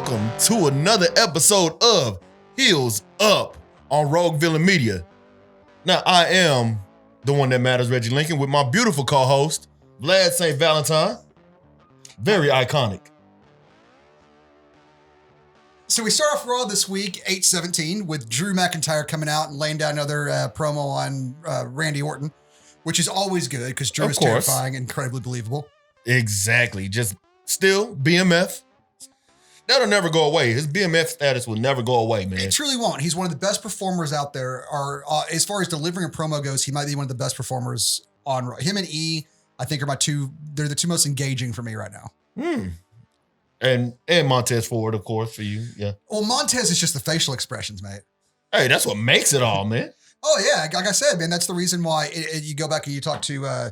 welcome to another episode of Heels Up on Rogue Villain Media. Now, I am the one that matters, Reggie Lincoln, with my beautiful co-host, Vlad St. Valentine. Very iconic. So we start off Raw this week, 8/17, with Drew McIntyre coming out and laying down another promo on Randy Orton, which is always good because Drew is terrifying and incredibly believable. Exactly. Just still BMF. That'll never go away. His BMF status will never go away, man. It truly won't. He's one of the best performers out there. As far as delivering a promo goes, he might be one of the best performers on Raw. Him and E, I think, are they're the two most engaging for me right now. And Montez Ford, of course, for you. Yeah. Well, Montez is just the facial expressions, mate. Hey, that's what makes it all, man. Oh, yeah. Like I said, man, that's the reason why you go back and you talk to,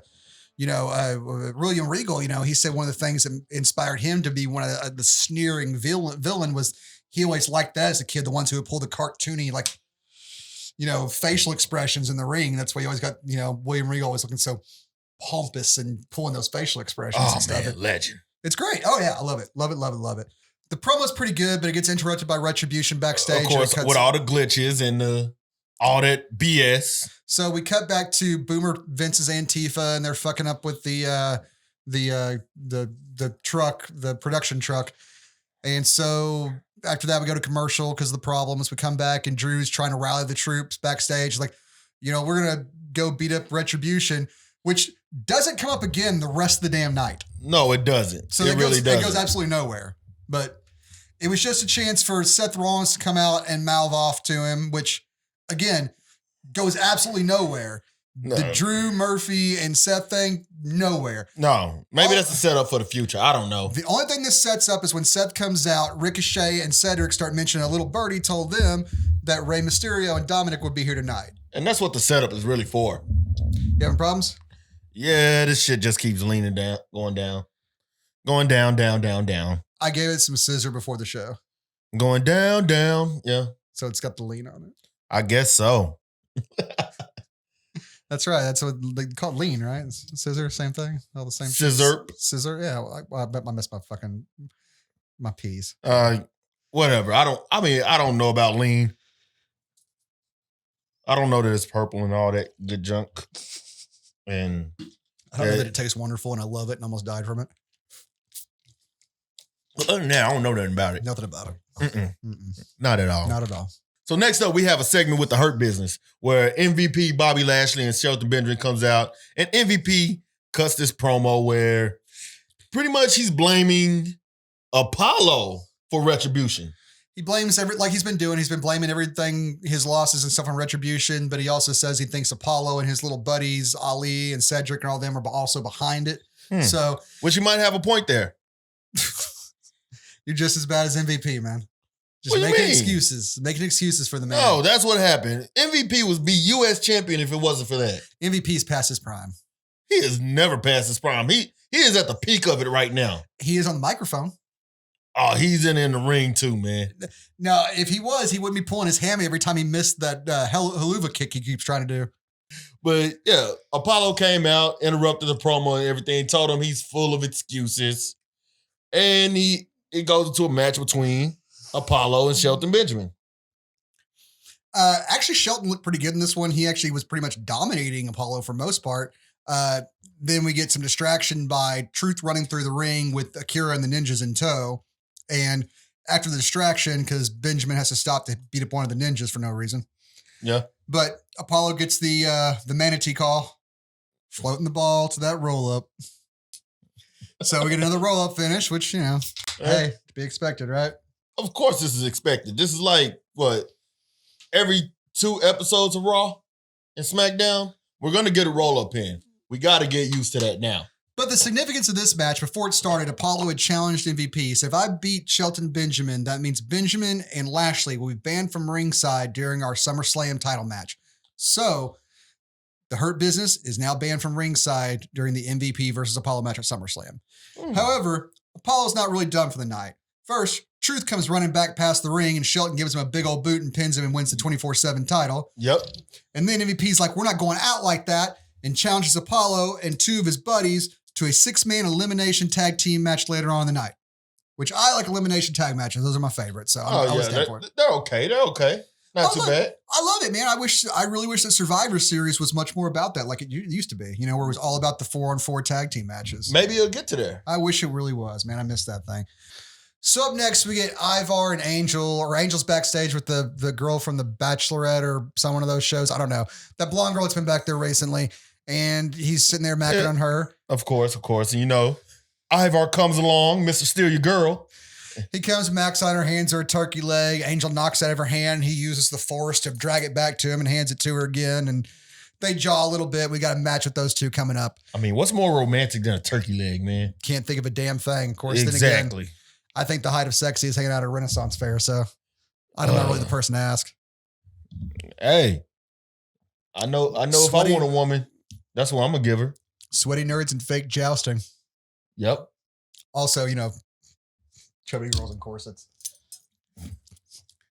William Regal. He said one of the things that inspired him to be one of the sneering villain was he always liked that as a kid, the ones who would pull the cartoony, facial expressions in the ring. That's why you always got, William Regal always looking so pompous and pulling those facial expressions and stuff. Man, legend. It's great. Oh, yeah. I love it. Love it, love it, love it. The promo's pretty good, but it gets interrupted by Retribution backstage. Of course, with all the glitches and all that BS. So we cut back to Boomer Vince's Antifa, and they're fucking up with the truck, the production truck. And so after that, we go to commercial because of the problems. We come back, and Drew's trying to rally the troops backstage. Like, we're going to go beat up Retribution, which doesn't come up again the rest of the damn night. No, it doesn't. So it really doesn't. It goes absolutely nowhere. But it was just a chance for Seth Rollins to come out and mouth off to him, which, again, goes absolutely nowhere. No. The Drew, Murphy, and Seth thing, nowhere. No, maybe that's a setup for the future. I don't know. The only thing this sets up is when Seth comes out, Ricochet and Cedric start mentioning a little birdie told them that Rey Mysterio and Dominik would be here tonight. And that's what the setup is really for. You having problems? Yeah, this shit just keeps leaning down, going down. Going down, down, down, down. I gave it some scissor before the show. Going down, down, yeah. So it's got the lean on it. I guess so. That's right. That's what they call it, lean, right? Scissor, same thing. All the same. Scissor. Scissor. Yeah. Well, I bet I missed my P's. Whatever. I don't know about lean. I don't know that it's purple and all that good junk. And I don't know that it tastes wonderful and I love it and almost died from it. Other than that, I don't know nothing about it. Nothing about it. Not at all. Not at all. So next up, we have a segment with the Hurt Business where MVP Bobby Lashley and Shelton Benjamin comes out, and MVP cuts this promo where pretty much he's blaming Apollo for Retribution. He blames like he's been doing. He's been blaming everything, his losses and stuff on Retribution, but he also says he thinks Apollo and his little buddies, Ali and Cedric and all them are also behind it. So, which you might have a point there. You're just as bad as MVP, man. Just making excuses for the man. No, that's what happened. MVP would be U.S. champion if it wasn't for that. MVP's past his prime. He has never passed his prime. He is at the peak of it right now. He is on the microphone. Oh, he's in the ring too, man. No, if he was, he wouldn't be pulling his hammy every time he missed that haluva kick he keeps trying to do. But yeah, Apollo came out, interrupted the promo and everything, told him he's full of excuses. And it goes into a match between Apollo and Shelton Benjamin. Actually, Shelton looked pretty good in this one. He actually was pretty much dominating Apollo for most part. Then we get some distraction by Truth running through the ring with Akira and the ninjas in tow. And after the distraction, because Benjamin has to stop to beat up one of the ninjas for no reason. Yeah. But Apollo gets the manatee call, floating the ball to that roll-up. So we get another roll-up finish, which, hey, to be expected, right? Of course this is expected. This is like, every 2 episodes of Raw and SmackDown, we're going to get a roll-up pin. We got to get used to that now. But the significance of this match, before it started, Apollo had challenged MVP. So if I beat Shelton Benjamin, that means Benjamin and Lashley will be banned from ringside during our SummerSlam title match. So the Hurt Business is now banned from ringside during the MVP versus Apollo match at SummerSlam. However, Apollo's not really done for the night. First, Truth comes running back past the ring and Shelton gives him a big old boot and pins him and wins the 24/7 title. Yep. And then MVP's like, we're not going out like that, and challenges Apollo and 2 of his buddies to a 6-man elimination tag team match later on in the night. which I like elimination tag matches. Those are my favorites. So I was down for it. They're okay. They're okay. Not too bad. I love it, man. I really wish that Survivor Series was much more about that, like it used to be, where it was all about the 4-on-4 tag team matches. Maybe it'll get to there. I wish it really was, man. I missed that thing. So up next, we get Ivar and Angel, or Angel's backstage with the girl from The Bachelorette or some one of those shows. I don't know. That blonde girl that's been back there recently, and he's sitting there macking on her. Of course. And Ivar comes along, Mr. Steal Your Girl. He comes, Max on her, hands her a turkey leg. Angel knocks out of her hand. He uses the force to drag it back to him and hands it to her again. And they jaw a little bit. We got a match with those two coming up. I mean, what's more romantic than a turkey leg, man? Can't think of a damn thing. Of course, exactly. Then again, I think the height of sexy is hanging out at a Renaissance fair. So I don't know really the person to ask. Hey, I know. If I want a woman, that's what I'm gonna give her. Sweaty nerds and fake jousting. Yep. Also, chubby girls in corsets.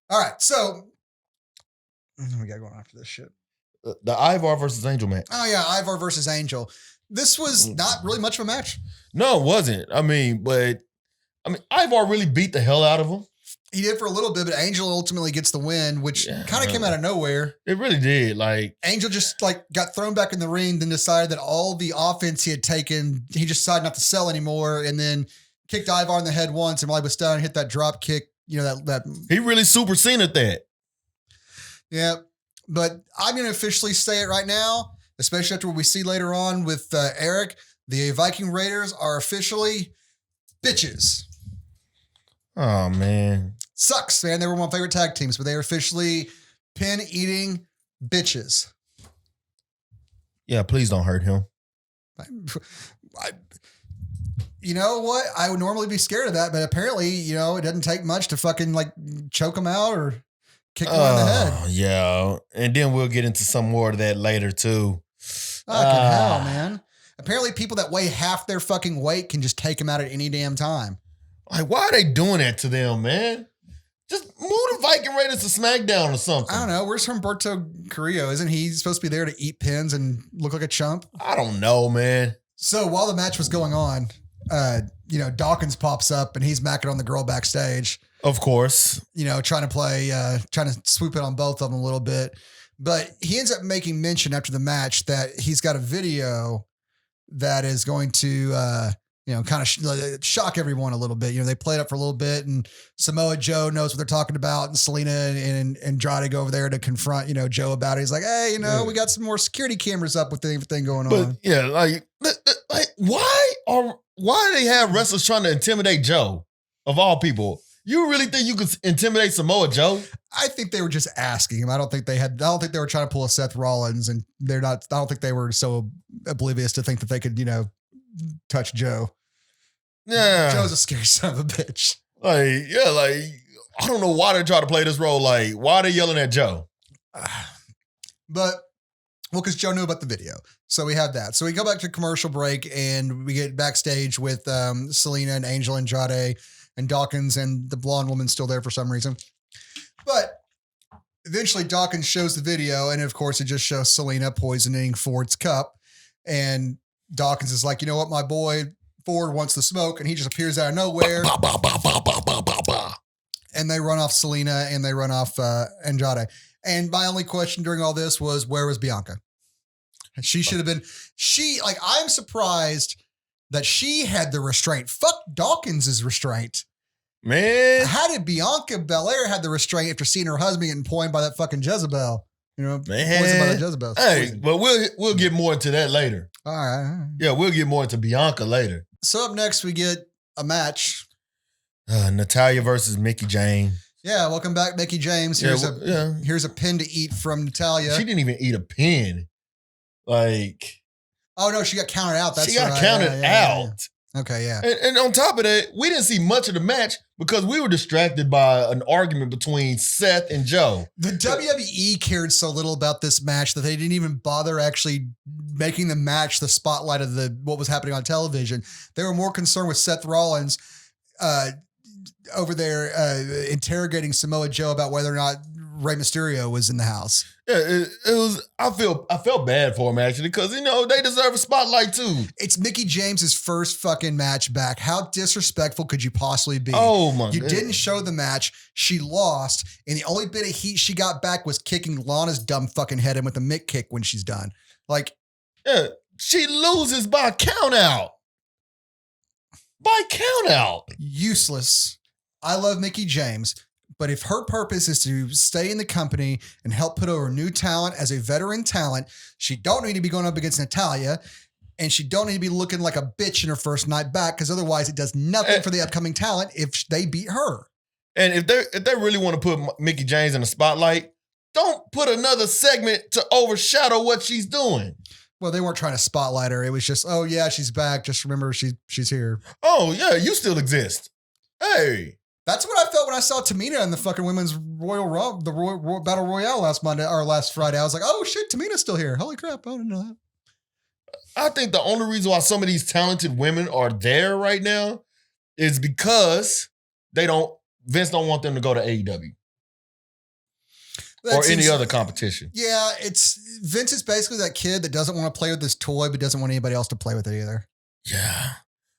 All right, so we got going after this shit. The Ivar versus Angel match. Oh yeah, Ivar versus Angel. This was not really much of a match. No, it wasn't. But Ivar really beat the hell out of him. He did for a little bit, but Angel ultimately gets the win, which kind of came out of nowhere. It really did. Angel just got thrown back in the ring, then decided that all the offense he had taken, he just decided not to sell anymore, and then kicked Ivar in the head once, and while he was down, hit that drop kick. That he really super seen at that. Yeah, but I'm going to officially say it right now, especially after what we see later on with Eric. The Viking Raiders are officially bitches. Oh, man. Sucks, man. They were my favorite tag teams, but they are officially pin-eating bitches. Yeah, please don't hurt him. You know what? I would normally be scared of that, but apparently, it doesn't take much to fucking choke him out or kick him in the head. Yeah. And then we'll get into some more of that later, too. Fucking hell, man. Apparently, people that weigh half their fucking weight can just take him out at any damn time. Why are they doing that to them, man? Just move the Viking Raiders to SmackDown or something. I don't know. Where's Humberto Carrillo? Isn't he supposed to be there to eat pins and look like a chump? I don't know, man. So while the match was going on, Dawkins pops up and he's macking on the girl backstage. Of course. Trying to swoop it on both of them a little bit. But he ends up making mention after the match that he's got a video that is going to, kind of shock everyone a little bit. They play it up for a little bit, and Samoa Joe knows what they're talking about, and Selena and Andrade go over there to confront, Joe about it. He's like, hey, we got some more security cameras up with everything going on. But yeah, why do they have wrestlers trying to intimidate Joe, of all people? You really think you could intimidate Samoa Joe? I think they were just asking him. I don't think they were trying to pull a Seth Rollins, and I don't think they were so oblivious to think that they could, touch Joe. Yeah. Joe's a scary son of a bitch. I don't know why they try to play this role. Why are they yelling at Joe? Because Joe knew about the video. So we have that. So we go back to commercial break and we get backstage with Selena and Angel and Andrade and Dawkins and the blonde woman still there for some reason. But eventually Dawkins shows the video, and of course it just shows Selena poisoning Ford's cup. And Dawkins is like, you know what, my boy Ford wants the smoke, and he just appears out of nowhere. And they run off Selena and they run off Andrade. And my only question during all this was, where was Bianca? She should have been, I'm surprised that she had the restraint. Fuck Dawkins' restraint. Man. How did Bianca Belair have the restraint after seeing her husband getting poisoned by that fucking Jezebel? Poisoned by that Jezebel. Hey, but we'll get more into that later. All right. Yeah, we'll get more into Bianca later. So up next, we get a match. Natalya versus Mickie James. Yeah, welcome back, Mickie James. Here's a pin to eat from Natalya. She didn't even eat a pin. Oh no, she got counted out. She got counted out. Okay, yeah. And on top of that, we didn't see much of the match because we were distracted by an argument between Seth and Joe. The WWE cared so little about this match that they didn't even bother actually making the match the spotlight of what was happening on television. They were more concerned with Seth Rollins over there interrogating Samoa Joe about whether or not Rey Mysterio was in the house. Yeah, it was. I felt bad for him actually because they deserve a spotlight too. It's Mickie James's first fucking match back. How disrespectful could you possibly be? Oh my! You God. didn't show the match. She lost, and the only bit of heat she got back was kicking Lana's dumb fucking head in with a mitt kick when she's done. Like, yeah, she loses by count out. By count out. Useless. I love Mickie James. But if her purpose is to stay in the company and help put over new talent as a veteran talent, she don't need to be going up against Natalya, and she don't need to be looking like a bitch in her first night back, because otherwise it does nothing for the upcoming talent if they beat her. And if they really want to put Mickie James in the spotlight, don't put another segment to overshadow what she's doing. Well, they weren't trying to spotlight her. It was just, oh yeah, she's back. Just remember she's here. Oh yeah, you still exist. Hey. That's what I felt when I saw Tamina in the fucking women's Royal Battle Royale last Friday. I was like, oh shit, Tamina's still here. Holy crap, I didn't know that. I think the only reason why some of these talented women are there right now is because Vince don't want them to go to AEW. Or any other competition. Yeah, Vince is basically that kid that doesn't want to play with this toy, but doesn't want anybody else to play with it either. Yeah.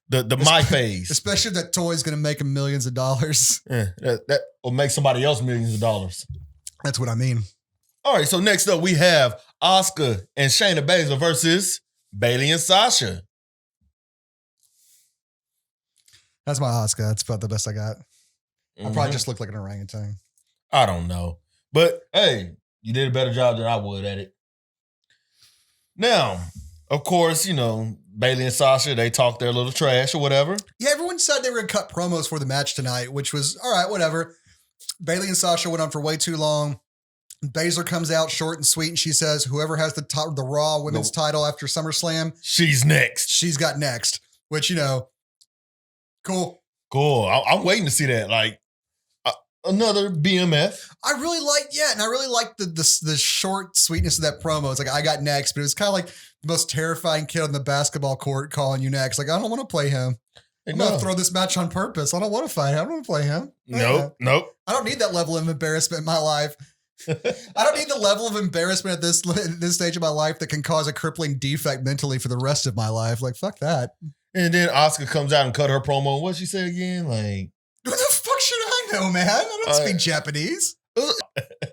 The my phase. Especially if that toy is going to make him millions of dollars. Yeah, that will make somebody else millions of dollars. That's what I mean. All right, so next up we have Asuka and Shayna Baszler versus Bayley and Sasha. That's my Asuka. That's about the best I got. I probably just look like an orangutan. I don't know. But, hey, you did a better job than I would at it. Now, of course, Bayley and Sasha, they talk their little trash or whatever. Yeah, everyone said they were going to cut promos for the match tonight, which was, all right, whatever. Bayley and Sasha went on for way too long. Baszler comes out short and sweet, and she says, whoever has the Raw Women's title after SummerSlam. She's next. She's got next, which, cool. Cool. I'm waiting to see that. Like, another BMF. I really like the short sweetness of that promo. It's like, I got next, but it was kind of like the most terrifying kid on the basketball court calling you next. Like, I don't want to play him. I'm going to throw this match on purpose. I don't want to fight him. I don't want to play him. Nope. I don't need that level of embarrassment in my life. I don't need the level of embarrassment at this stage of my life that can cause a crippling defect mentally for the rest of my life. Like, fuck that. And then Asuka comes out and cut her promo. What'd she say again? Like, what the fuck should I know, man? I don't speak Japanese.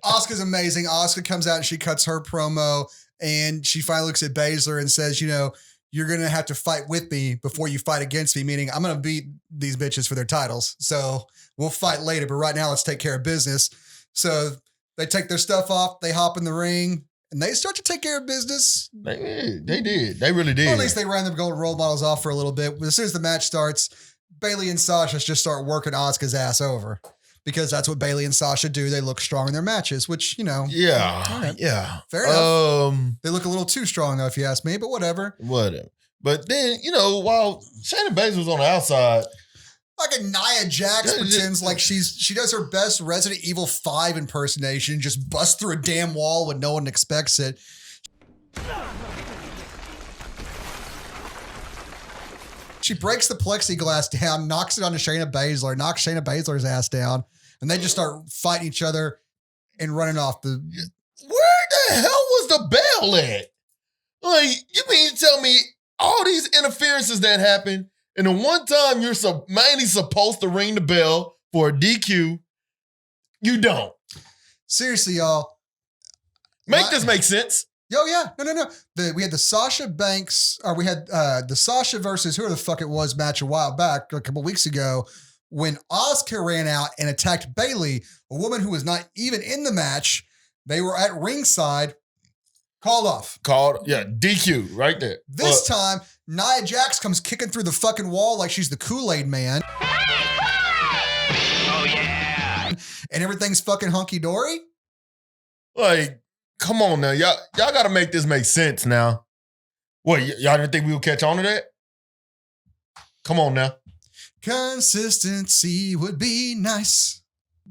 Asuka's amazing. Asuka comes out and she cuts her promo, and she finally looks at Baszler and says, you're going to have to fight with me before you fight against me, meaning I'm going to beat these bitches for their titles. So we'll fight later, but right now let's take care of business. So they take their stuff off, they hop in the ring, and they start to take care of business. They did. They really did. Or at least they ran the gold role models off for a little bit. But as soon as the match starts, Bayley and Sasha just start working Asuka's ass over. Because that's what Bayley and Sasha do. They look strong in their matches, which, Yeah. Right. Yeah. Fair enough. They look a little too strong, though, if you ask me, but whatever. Whatever. But then, while Shayna Baszler was on the outside. Like a Nia Jax pretends like she does her best Resident Evil 5 impersonation, just busts through a damn wall when no one expects it. She breaks the plexiglass down, knocks it onto Shayna Baszler, knocks Shayna Baszler's ass down, and they just start fighting each other and running off the... Where the hell was the bell at? Like, you mean to tell me all these interferences that happen, and the one time you're mainly supposed to ring the bell for a DQ, you don't? Seriously, y'all. Make this make sense. Oh, yeah. No. We had the Sasha Banks, or we had the Sasha versus whoever the fuck it was match a while back, a couple weeks ago, when Asuka ran out and attacked Bayley, a woman who was not even in the match. They were at ringside, called off. DQ right there. This time, Nia Jax comes kicking through the fucking wall like she's the Kool-Aid man. Oh, yeah. And everything's fucking hunky-dory. Like, come on now. Y'all got to make this make sense now. What, y'all didn't think we would catch on to that? Come on now. Consistency would be nice.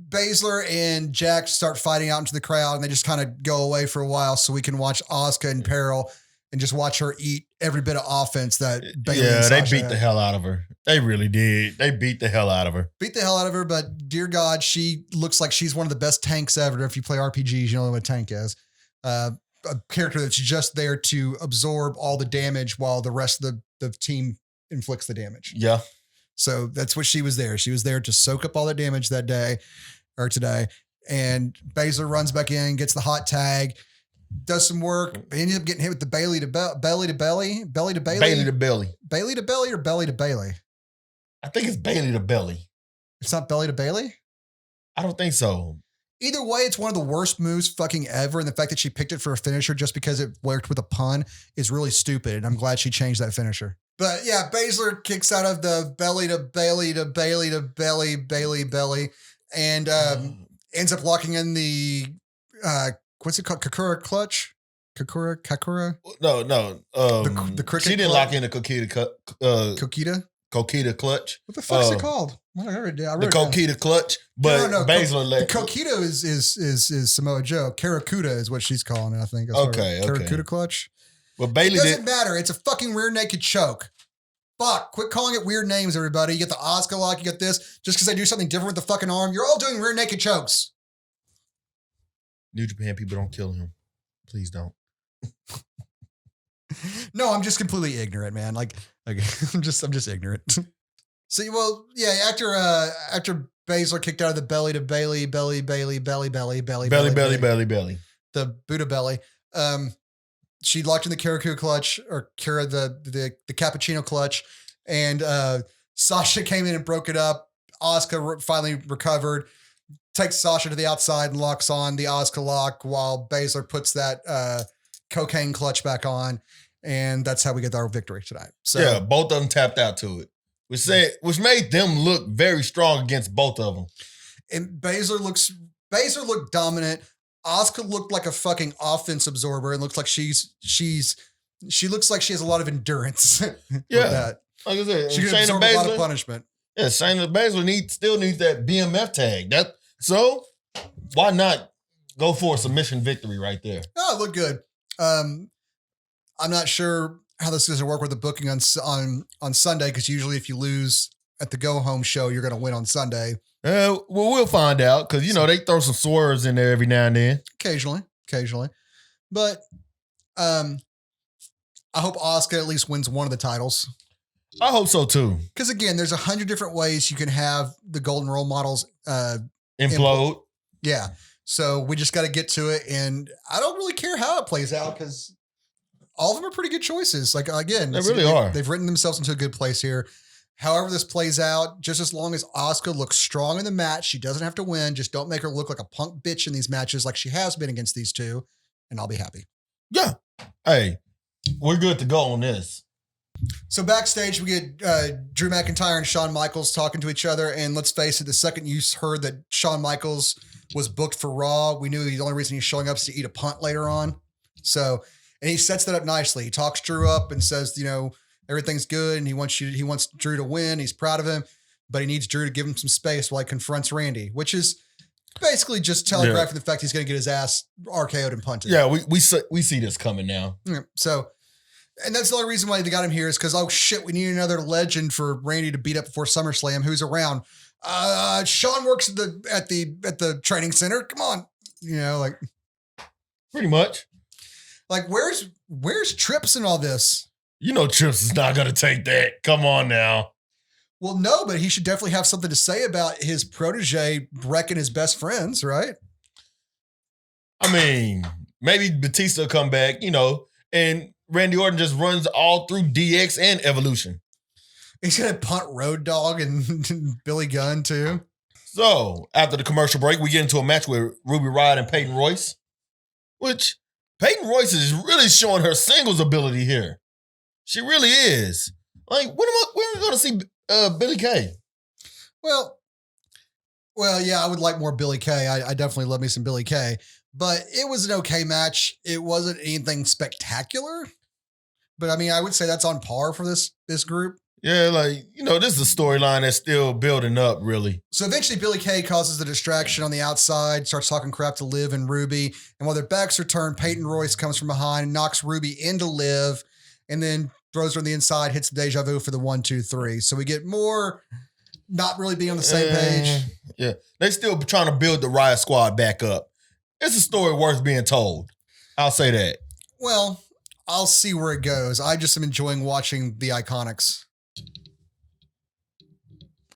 Baszler and Jax start fighting out into the crowd, and they just kind of go away for a while so we can watch Asuka in peril and just watch her eat every bit of offense that Bayley and they Sasha beat had. the hell out of her. They really did. They beat the hell out of her. Beat the hell out of her, but dear God, she looks like she's one of the best tanks ever. If you play RPGs, you know what a tank is. A character that's just there to absorb all the damage while the rest of the team inflicts the damage. Yeah. So that's what she was there. She was there to soak up all the damage that day or today. And Baszler runs back in, gets the hot tag, does some work, ended up getting hit with the Bayley to belly to belly, belly to Bayley. Bayley to belly. Bayley to belly or belly to Bayley? I think it's Bayley to belly. It's not belly to Bayley? I don't think so. Either way, it's one of the worst moves fucking ever. And the fact that she picked it for a finisher just because it worked with a pun is really stupid. And I'm glad she changed that finisher. But yeah, Baszler kicks out of the belly to Bayley to Bayley to belly, Bayley, belly, and ends up locking in the, what's it called? Kakura clutch? Kakura? No. The cricket She didn't clutch? lock in the Kokita? Kokita clutch. What the fuck's it called? I wrote The Kokita clutch, but No. Baszler The Kokita is Samoa Joe. Karakuda is what she's calling it, I think. Okay. Karakuda clutch. But It Bayley doesn't matter. It's a fucking rear naked choke. Fuck. Quit calling it weird names, everybody. You get the Asuka lock, you get this. Just because I do something different with the fucking arm, you're all doing rear naked chokes. New Japan people don't kill him. Please don't. No, I'm just completely ignorant, man. Like I'm just ignorant. See, well, yeah, after Baszler kicked out of the belly to Bayley, belly, Bayley, belly, belly, belly, Belly. the Buddha belly. She locked in the Karaku clutch or the cappuccino clutch, and Sasha came in and broke it up. Asuka finally recovered, takes Sasha to the outside and locks on the Asuka lock while Baszler puts that cocaine clutch back on, and that's how we get our victory tonight. So Yeah, both of them tapped out to it, which made them look very strong against both of them. and Baszler looked dominant. Asuka looked like a fucking offense absorber and looks like she looks like she has a lot of endurance. Yeah. That. Like I said, She can Shayna absorb a lot of Baszler, punishment. yeah, Shayna Baszler still needs that BMF tag. So why not go for a submission victory right there? Oh, it looked good. I'm not sure how this is going to work with the booking on Sunday, because usually if you lose at the go home show, you're going to win on Sunday. Well, we'll find out, because they throw some swerves in there every now and then. Occasionally. But I hope Asuka at least wins one of the titles. I hope so too. Because again, there's 100 different ways you can have the golden role models Implode. Yeah. So we just got to get to it. And I don't really care how it plays out, because all of them are pretty good choices. Like, again, They really are. They've written themselves into a good place here. However this plays out, just as long as Asuka looks strong in the match, she doesn't have to win. Just don't make her look like a punk bitch in these matches like she has been against these two, and I'll be happy. Yeah. Hey, we're good to go on this. So backstage, we get Drew McIntyre and Shawn Michaels talking to each other. And let's face it, the second you heard that Shawn Michaels was booked for Raw, we knew the only reason he's showing up is to eat a punt later on. So, and he sets that up nicely. He talks Drew up and says, everything's good, and he wants Drew to win. He's proud of him, but he needs Drew to give him some space while he confronts Randy, which is basically just telegraphing the fact he's going to get his ass RKO'd and punted. Yeah, we see this coming now. Yeah, so, and that's the only reason why they got him here is because, oh shit, we need another legend for Randy to beat up before SummerSlam. Who's around? Shawn works at the training center. Come on, Pretty much. like where's Trips and all this? Trips is not going to take that. Come on now. Well, no, but he should definitely have something to say about his protege wrecking his best friends, right? I mean, maybe Batista will come back, and Randy Orton just runs all through DX and Evolution. He's going to punt Road Dogg and Billy Gunn, too. So, after the commercial break, we get into a match with Ruby Riott and Peyton Royce, which Peyton Royce is really showing her singles ability here. She really is. Like, when are we going to see Billy Kay? Well, yeah, I would like more Billy Kay. I definitely love me some Billy Kay. But it was an okay match. It wasn't anything spectacular. But, I mean, I would say that's on par for this group. Yeah, like, this is a storyline that's still building up, really. So eventually Billy Kay causes the distraction on the outside, starts talking crap to Liv and Ruby. And while their backs are turned, Peyton Royce comes from behind and knocks Ruby into Liv and then throws her on the inside, hits the deja vu for the 1, 2, 3. So we get more not really being on the same page. Yeah. They still trying to build the Riot Squad back up. It's a story worth being told. I'll say that. Well, I'll see where it goes. I just am enjoying watching the Iconics.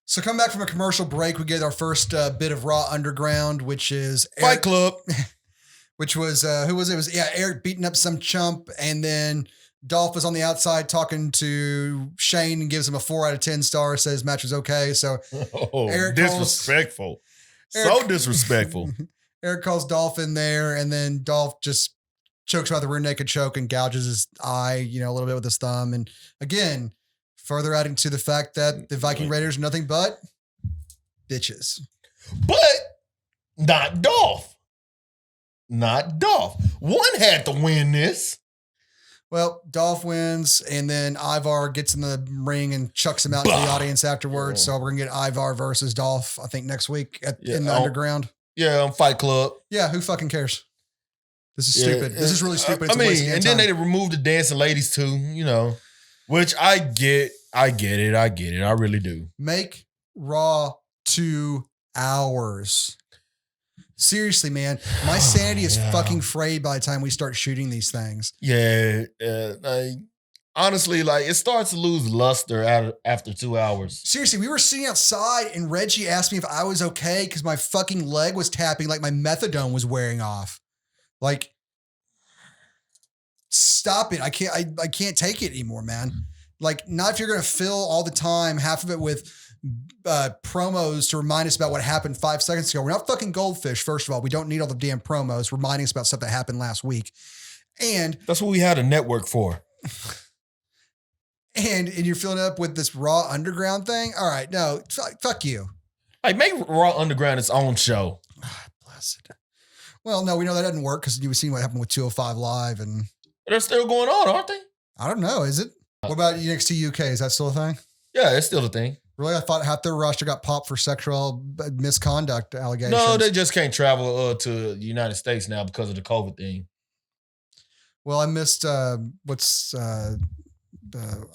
So come back from a commercial break, we get our first bit of Raw Underground, which is Fight Club. Which was, who was it? It was Eric beating up some chump, and then Dolph was on the outside talking to Shane and gives him a 4 out of 10 stars, says match was okay. So Eric disrespectful. So disrespectful. Eric calls Dolph in there, and then Dolph just chokes him out the rear naked choke and gouges his eye, a little bit with his thumb. And again, further adding to the fact that the Viking Raiders are nothing but bitches. But not Dolph. Not Dolph. One had to win this. Well, Dolph wins, and then Ivar gets in the ring and chucks him out into the audience afterwards. So we're going to get Ivar versus Dolph, I think, next week in the Underground. Yeah, on Fight Club. Yeah, who fucking cares? This is stupid. This is really stupid. It's and then they removed the dancing ladies too, which I get. I get it. I really do. Make Raw 2 hours. Seriously, man. My sanity is fucking frayed by the time we start shooting these things. Yeah. Honestly, it starts to lose luster after 2 hours. Seriously, we were sitting outside and Reggie asked me if I was okay because my fucking leg was tapping like my methadone was wearing off. Stop it. I can't take it anymore, man. Not if you're going to fill all the time, half of it with promos to remind us about what happened 5 seconds ago. We're not fucking Goldfish, first of all. We don't need all the damn promos reminding us about stuff that happened last week. And that's what we had a network for. And you're filling it up with this Raw Underground thing? All right, no, fuck you. Make Raw Underground its own show. Blessed. Well, no, we know that doesn't work because you've seen what happened with 205 Live. And they're still going on, aren't they? I don't know. Is it? What about NXT UK? Is that still a thing? Yeah, it's still a thing. Really? I thought half their roster got popped for sexual misconduct allegations. No, they just can't travel to the United States now because of the COVID thing. Well, I missed I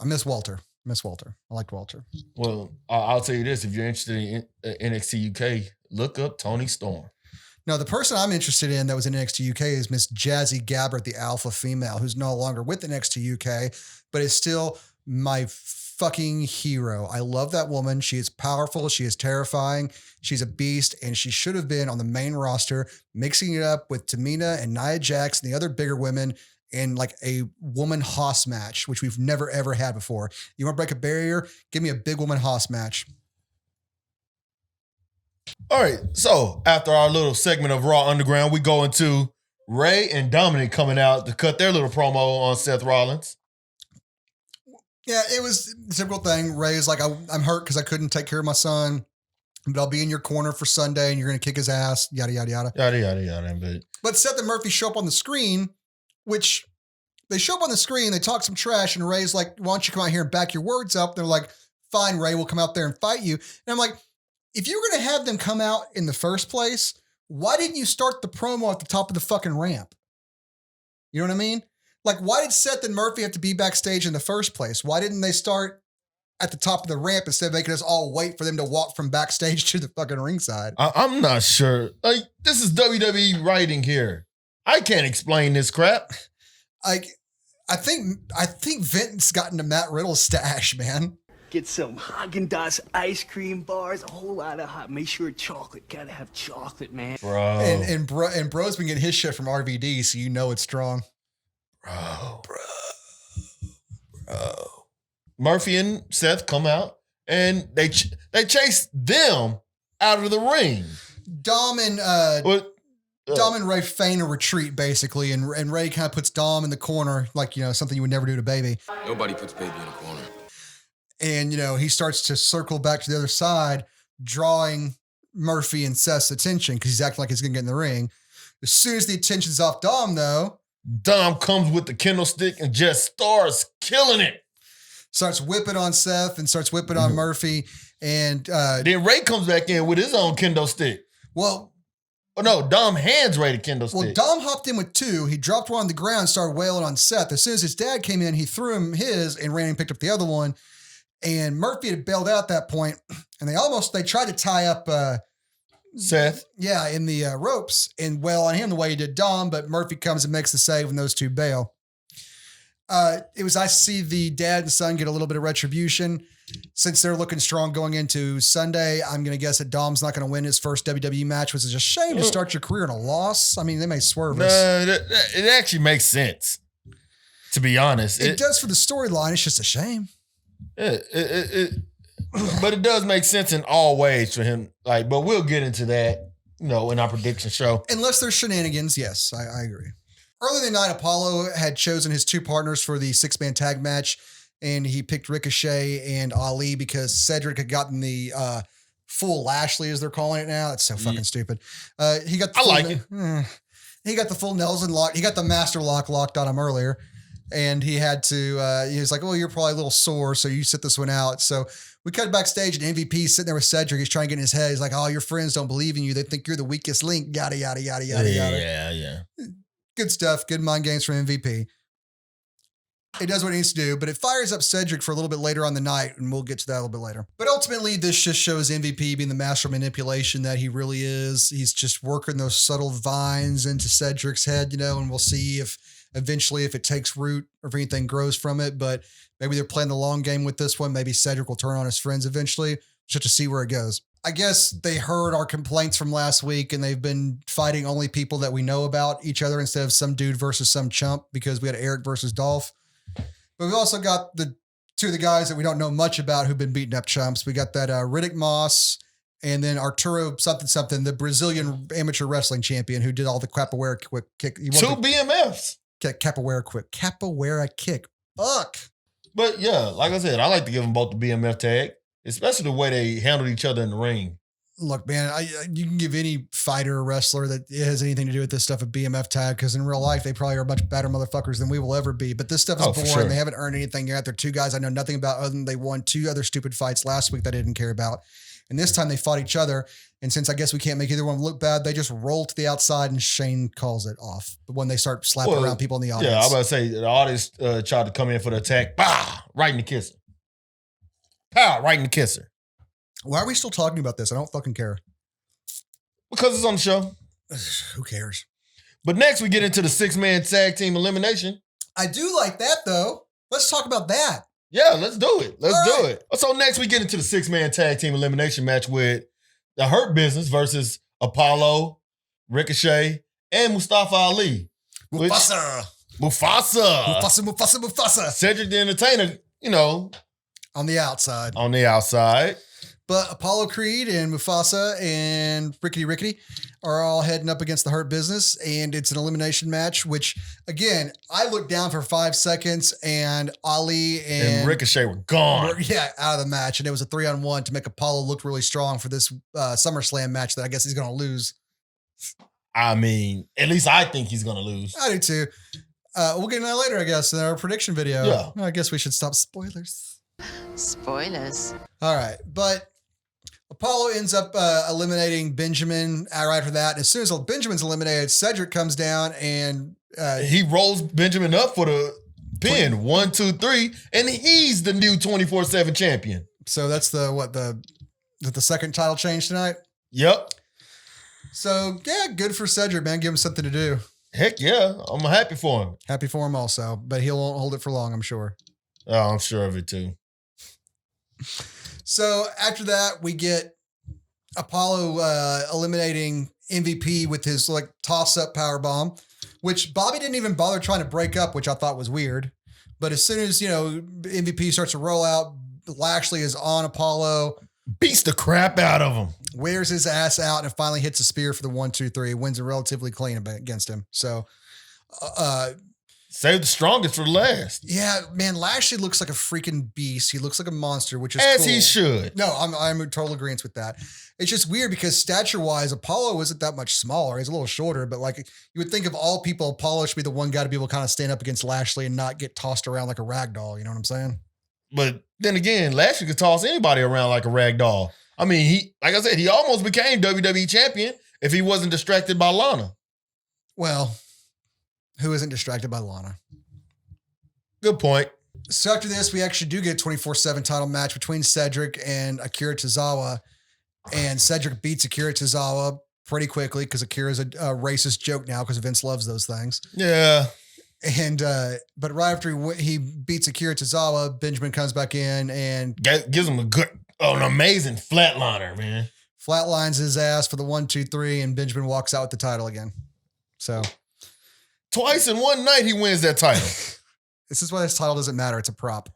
miss Walter. I liked Walter. Well, I'll tell you this. If you're interested in NXT UK, look up Tony Storm. No, the person I'm interested in that was in NXT UK is Miss Jazzy Gabbert, the alpha female, who's no longer with NXT UK, but is still my fucking hero. I love that woman. She is powerful. She is terrifying. She's a beast, and she should have been on the main roster, mixing it up with Tamina and Nia Jax and the other bigger women in a woman Haas match, which we've never, ever had before. You want to break a barrier? Give me a big woman Haas match. All right, so after our little segment of Raw Underground, we go into Rey and Dominik coming out to cut their little promo on Seth Rollins. Yeah, it was a typical thing. Rey is like, I'm hurt because I couldn't take care of my son, but I'll be in your corner for Sunday and you're going to kick his ass, yada, yada, yada. Yada, yada, yada. But Seth and Murphy show up on the screen, which they show up on the screen, they talk some trash, and Rey's like, why don't you come out here and back your words up? They're like, fine, Rey, we'll come out there and fight you. And I'm like, if you were going to have them come out in the first place, why didn't you start the promo at the top of the fucking ramp? You know what I mean? Why did Seth and Murphy have to be backstage in the first place? Why didn't they start at the top of the ramp instead of making us all wait for them to walk from backstage to the fucking ringside? I'm not sure. This is WWE writing here. I can't explain this crap. I think Vince's gotten to Matt Riddle's stash, man. Get some Haagen-Dazs ice cream bars, a whole lot of hot. Make sure chocolate. Gotta have chocolate, man. Bro. And Bro's been getting his shit from RVD, so you know it's strong. Bro. Murphy and Seth come out, and they chase them out of the ring. Dom and Rey feign a retreat, basically, and Rey kind of puts Dom in the corner, something you would never do to Baby. Nobody puts Baby in a corner. And, he starts to circle back to the other side, drawing Murphy and Seth's attention because he's acting like he's going to get in the ring. As soon as the attention's off Dom, though, Dom comes with the kendo stick and just starts killing it. starts whipping on Seth and starts whipping on Murphy. And then Ray comes back in with his own kendo stick. Well, oh no, Dom hands Ray the kendo stick. Well, Dom hopped in with 2. He dropped one on the ground and started wailing on Seth. As soon as his dad came in, he threw him his and ran and picked up the other one. And Murphy had bailed out at that point, and they tried to tie up Seth. Yeah, in the ropes and wail on him the way he did Dom, but Murphy comes and makes the save when those 2 bail. It was nice to see the dad and son get a little bit of retribution. Since they're looking strong going into Sunday, I'm going to guess that Dom's not going to win his first WWE match, which is a shame to start your career in a loss. I mean, they may swerve us. It actually makes sense, to be honest. It does for the storyline. It's just a shame. But it does make sense in all ways for him. But we'll get into that, in our prediction show. Unless there's shenanigans, yes, I agree. Earlier in the night, Apollo had chosen his 2 partners for the 6-man tag match, and he picked Ricochet and Ali because Cedric had gotten the full Lashley, as they're calling it now. That's so fucking stupid. He got. He got the full Nelson lock. He got the master lock locked on him earlier, and he had to. He was like, "Well, you're probably a little sore, so you sit this one out." So we cut backstage, and MVP sitting there with Cedric. He's trying to get in his head. He's like, "Oh, your friends don't believe in you. They think you're the weakest link." Yada yada yada yada yada. Yeah. Good stuff. Good mind games from MVP. It does what it needs to do, but it fires up Cedric for a little bit later on the night, and we'll get to that a little bit later. But ultimately, this just shows MVP being the master of manipulation that he really is. He's just working those subtle vines into Cedric's head, and we'll see if eventually if it takes root or if anything grows from it. But maybe they're playing the long game with this one. Maybe Cedric will turn on his friends eventually. Just to see where it goes. I guess they heard our complaints from last week, and they've been fighting only people that we know about each other instead of some dude versus some chump, because we had Eric versus Dolph. But we've also got the 2 of the guys that we don't know much about who've been beating up chumps. We got that Riddick Moss and then Arturo something, the Brazilian amateur wrestling champion who did all the capoeira quick kick. 2 BMFs. Capoeira kick. Fuck. But yeah, like I said, I like to give them both the BMF tag, especially the way they handled each other in the ring. Look, man, you can give any fighter or wrestler that has anything to do with this stuff a BMF tag, because in real life, they probably are much better motherfuckers than we will ever be. But this stuff is boring. Sure. They haven't earned anything yet. They're 2 guys I know nothing about other than they won 2 other stupid fights last week that I didn't care about. And this time they fought each other. And since I guess we can't make either one look bad, they just roll to the outside and Shane calls it off. But when they start slapping around people in the audience. Yeah, I was about to say, the audience tried to come in for the attack. Bah! Right in the kisser. Pow! Right in the kisser. Why are we still talking about this? I don't fucking care. Because it's on the show. Who cares? But next we get into the 6-man tag team elimination. I do like that, though. Let's talk about that. Yeah, let's do it. Let's do it. So next we get into the 6-man tag team elimination match with the Hurt Business versus Apollo, Ricochet, and Mustafa Ali. Mufasa. Cedric the Entertainer, on the outside. On the outside. But Apollo Creed and Mufasa and Rickety are all heading up against the Hurt Business, and it's an elimination match, which, again, I looked down for 5 seconds, and Ali and Ricochet were gone. Out of the match, and it was a 3-on-1 to make Apollo look really strong for this SummerSlam match that I guess he's going to lose. I mean, at least I think he's going to lose. I do, too. We'll get into that later, I guess, in our prediction video. Yeah. I guess we should stop spoilers. Spoilers. All right, but Apollo ends up eliminating Benjamin right after that. And as soon as Benjamin's eliminated, Cedric comes down and he rolls Benjamin up for the pin. 1, 2, 3, and he's the new 24/7 champion. So that's the second title change tonight? Yep. So yeah, good for Cedric, man. Give him something to do. Heck yeah, I'm happy for him. Happy for him also, but he won't hold it for long, I'm sure. Oh, I'm sure of it too. So after that, we get Apollo eliminating MVP with his toss-up power bomb, which Bobby didn't even bother trying to break up, which I thought was weird. But as soon as MVP starts to roll out, Lashley is on Apollo, beats the crap out of him, wears his ass out, and finally hits a spear for the 1, 2, 3. Wins it relatively clean against him. So, save the strongest for last. Yeah, man, Lashley looks like a freaking beast. He looks like a monster, which is as cool. He should. No, I'm in total agreement with that. It's just weird because stature-wise, Apollo isn't that much smaller. He's a little shorter, but you would think of all people, Apollo should be the one guy to be able to kind of stand up against Lashley and not get tossed around like a rag doll. You know what I'm saying? But then again, Lashley could toss anybody around like a rag doll. I mean, like I said, he almost became WWE champion if he wasn't distracted by Lana. Well, who isn't distracted by Lana? Good point. So after this, we actually do get a 24/7 title match between Cedric and Akira Tozawa. And Cedric beats Akira Tozawa pretty quickly because Akira's a racist joke now because Vince loves those things. Yeah. And but right after he beats Akira Tozawa, Benjamin comes back in and gives him an amazing flatliner, man. Flatlines his ass for the 1, 2, 3, and Benjamin walks out with the title again. So twice in one night he wins that title. This is why this title doesn't matter. It's a prop.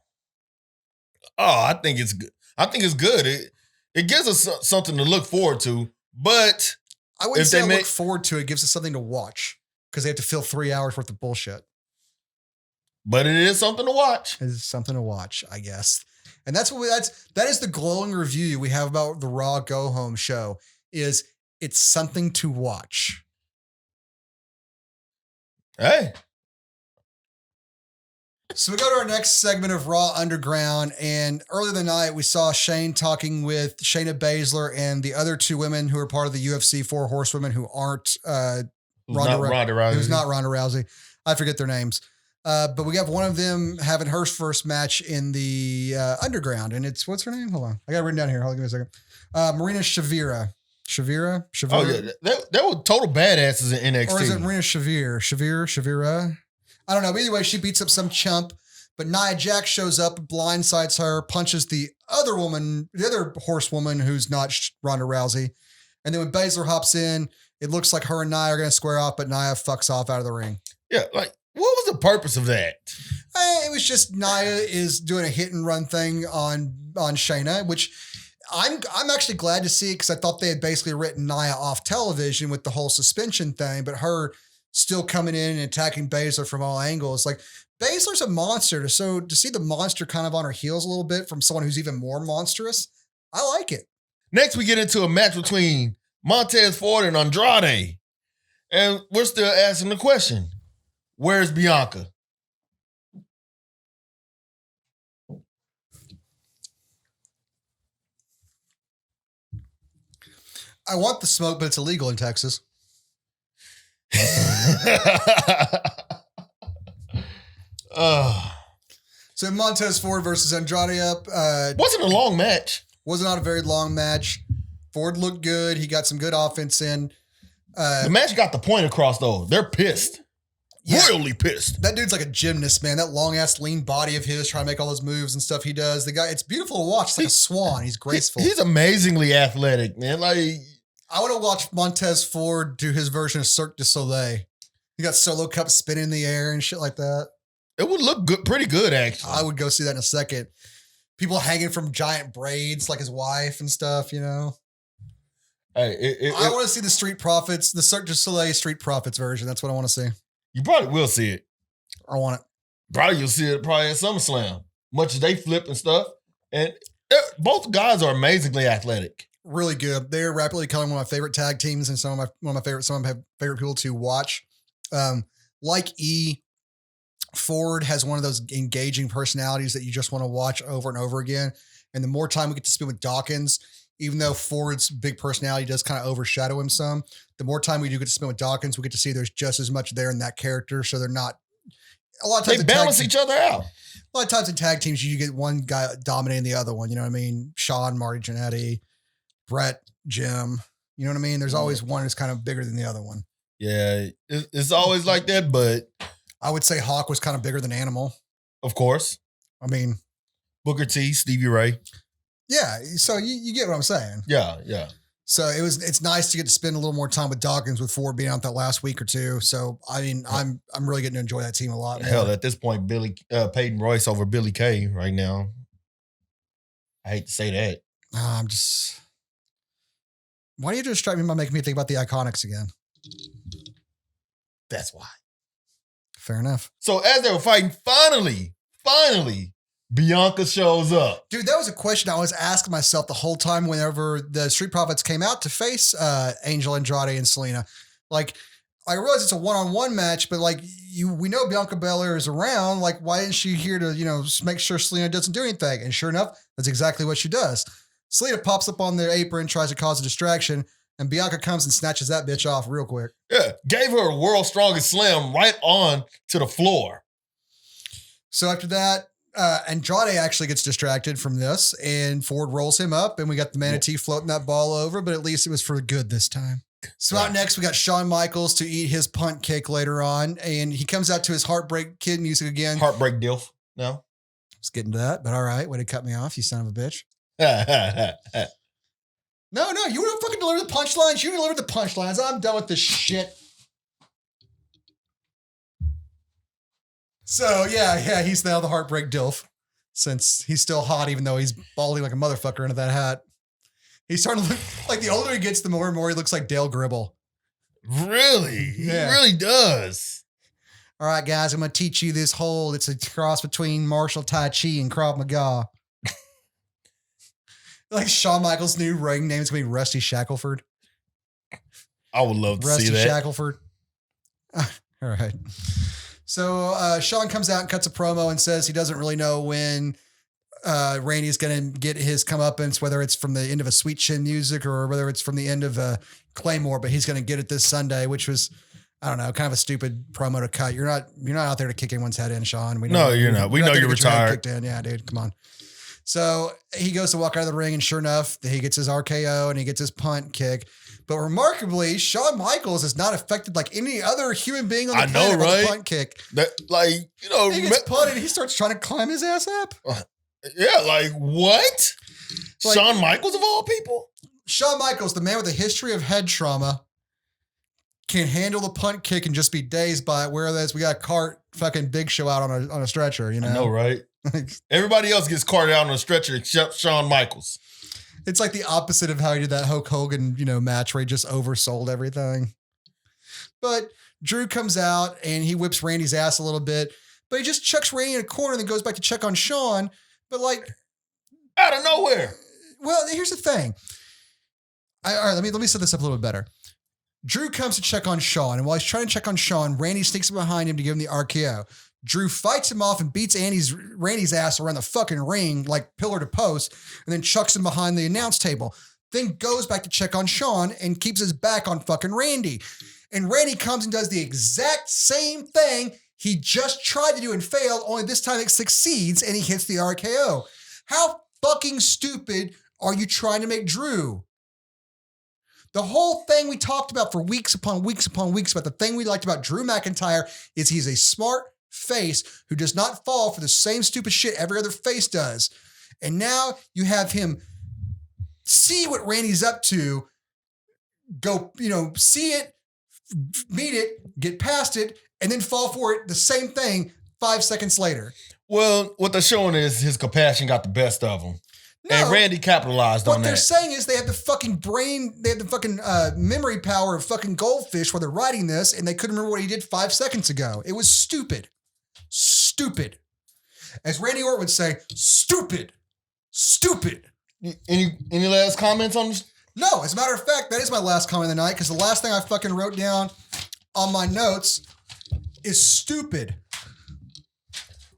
Oh, I think it's good. I think it's good. It gives us something to look forward to, but I wouldn't say look forward to it. It gives us something to watch because they have to fill 3 hours worth of bullshit. But it is something to watch. It is something to watch, I guess. And that is the glowing review we have about the Raw Go Home show is it's something to watch. Hey. So we go to our next segment of Raw Underground, and earlier the night we saw Shane talking with Shayna Baszler and the other 2 women who are part of the UFC 4 Horsewomen who aren't Ronda Rousey. Who's not Ronda Rousey. I forget their names. But we have one of them having her first match in the Underground, and it's, what's her name? Hold on. I got it written down here. Hold on, give me a second. Marina Chavira. Chavira? Oh, yeah. They were total badasses in NXT. Or is it Marina Chavira? I don't know. But either way, she beats up some chump, but Nia Jax shows up, blindsides her, punches the other horsewoman who's not Ronda Rousey. And then when Baszler hops in, it looks like her and Nia are going to square off, but Nia fucks off out of the ring. Yeah, like, what was the purpose of that? It was just Nia is doing a hit and run thing on Shayna, which I'm actually glad to see because I thought they had basically written Nia off television with the whole suspension thing, but her still coming in and attacking Baszler from all angles. Like, Baszler's a monster. So to see the monster kind of on her heels a little bit from someone who's even more monstrous, I like it. Next, we get into a match between Montez Ford and Andrade. And we're still asking the question, where's Bianca? I want the smoke, but it's illegal in Texas. So Montez Ford versus Andrade up. Wasn't a long match. Was not a very long match. Ford looked good. He got some good offense in. The match got the point across, though. They're pissed. Yeah. Royally pissed. That dude's like a gymnast, man. That long-ass lean body of his trying to make all those moves and stuff he does. The guy, it's beautiful to watch. It's like a swan. He's graceful. He's amazingly athletic, man. Like, I want to watch Montez Ford do his version of Cirque du Soleil. He got solo cups spinning in the air and shit like that. It would look good, pretty good, actually. I would go see that in a second. People hanging from giant braids like his wife and stuff, you know. Hey, I want to see the Street Profits, the Cirque du Soleil Street Profits version. That's what I want to see. You probably will see it. I want it. Probably you'll see it probably at SummerSlam. Much as they flip and stuff. And both guys are amazingly athletic. Really good. They're rapidly becoming one of my favorite tag teams and some of my favorite people to watch. Like Ford has one of those engaging personalities that you just want to watch over and over again. And the more time we get to spend with Dawkins, even though Ford's big personality does kind of overshadow him some, the more time we do get to spend with Dawkins, we get to see there's just as much there in that character. So they're not a lot of times they balance each other out. A lot of times in tag teams, you get one guy dominating the other one. You know what I mean? Shawn, Marty Jannetty, Brett, Jim. You know what I mean? There's always one that's kind of bigger than the other one. Yeah, it's always like that, but I would say Hawk was kind of bigger than Animal. Of course. I mean, Booker T, Stevie Ray. Yeah, so you get what I'm saying. Yeah. So it's nice to get to spend a little more time with Dawkins with Ford being out that last week or two. So I mean, I'm really getting to enjoy that team a lot. Hell, at this point, Peyton Royce over Billy Kay right now. I hate to say that. I'm just. Why do you distract me by making me think about the Iconics again? That's why. Fair enough. So as they were fighting, finally, Bianca shows up. Dude, that was a question I was asking myself the whole time whenever the Street Profits came out to face Angel Andrade and Selena. Like, I realize it's a one-on-one match, but like we know Bianca Belair is around. Like, why isn't she here to, make sure Selena doesn't do anything? And sure enough, that's exactly what she does. Selena pops up on their apron, tries to cause a distraction, and Bianca comes and snatches that bitch off real quick. Yeah, gave her a world's strongest slam right on to the floor. So after that, Andrade actually gets distracted from this, and Ford rolls him up, and we got the manatee floating that ball over, but at least it was for good this time. So out next, we got Shawn Michaels to eat his punt kick later on, and he comes out to his Heartbreak Kid music again. Heartbreak Dilf. No? I was getting to that, but all right. Way to cut me off, you son of a bitch. No, you would have fucking delivered the punchlines. You delivered the punchlines. I'm done with this shit. So, yeah, he's now the Heartbreak Dilf, since he's still hot, even though he's balding like a motherfucker under that hat. He's starting to look like, the older he gets, the more and more he looks like Dale Gribble. Really? Yeah. He really does. All right, guys, I'm going to teach you this hold. It's a cross between martial Tai Chi and Krav Maga. Like Shawn Michaels' new ring name is going to be Rusty Shackelford. I would love to Rusty see that. Shackelford. All right. So Shawn comes out and cuts a promo and says he doesn't really know when Randy's going to get his comeuppance, whether it's from the end of a Sweet Chin music or whether it's from the end of Claymore, but he's going to get it this Sunday, which was, I don't know, kind of a stupid promo to cut. You're not out there to kick anyone's head in, Shawn. We know, No, you're not. We know you're retired. Yeah, dude, come on. So he goes to walk out of the ring, and sure enough, he gets his RKO and he gets his punt kick. But remarkably, Shawn Michaels is not affected like any other human being on the planet with a punt kick. That, he gets punted, he starts trying to climb his ass up. Yeah, like what? Like, Shawn Michaels of all people? Shawn Michaels, the man with a history of head trauma, can handle the punt kick and just be dazed by it. Whereas we got Cart fucking Big Show out on a stretcher, you know? I know, right? Everybody else gets carted out on a stretcher except Shawn Michaels. It's like the opposite of how he did that Hulk Hogan, match where he just oversold everything. But Drew comes out and he whips Randy's ass a little bit, but he just chucks Randy in a corner and then goes back to check on Shawn. But like out of nowhere. Well, here's the thing. All right, let me set this up a little bit better. Drew comes to check on Shawn, and while he's trying to check on Shawn, Randy sneaks behind him to give him the RKO. Drew fights him off and beats Randy's ass around the fucking ring, like pillar to post, and then chucks him behind the announce table. Then goes back to check on Shawn and keeps his back on fucking Randy. And Randy comes and does the exact same thing he just tried to do and failed, only this time it succeeds and he hits the RKO. How fucking stupid are you trying to make Drew? The whole thing we talked about for weeks upon weeks upon weeks about the thing we liked about Drew McIntyre is he's a smart face who does not fall for the same stupid shit every other face does. And now you have him see what Randy's up to, go, see it, meet it, get past it, and then fall for it, the same thing 5 seconds later. Well, what they're showing is his compassion got the best of him. No, and Randy capitalized on that. What they're saying is they have the fucking brain, they have the fucking memory power of fucking goldfish while they're writing this, and they couldn't remember what he did 5 seconds ago. It was stupid. Stupid. As Randy Orton would say, stupid. Stupid. Any last comments on this? No, as a matter of fact, that is my last comment of the night, because the last thing I fucking wrote down on my notes is stupid.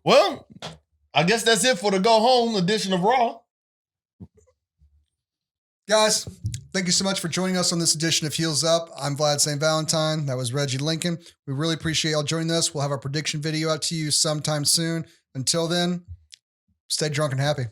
Well, I guess that's it for the Go Home edition of Raw. Guys, thank you so much for joining us on this edition of Heels Up. I'm Vlad St. Valentine. That was Reggie Lincoln. We really appreciate y'all joining us. We'll have our prediction video out to you sometime soon. Until then, stay drunk and happy.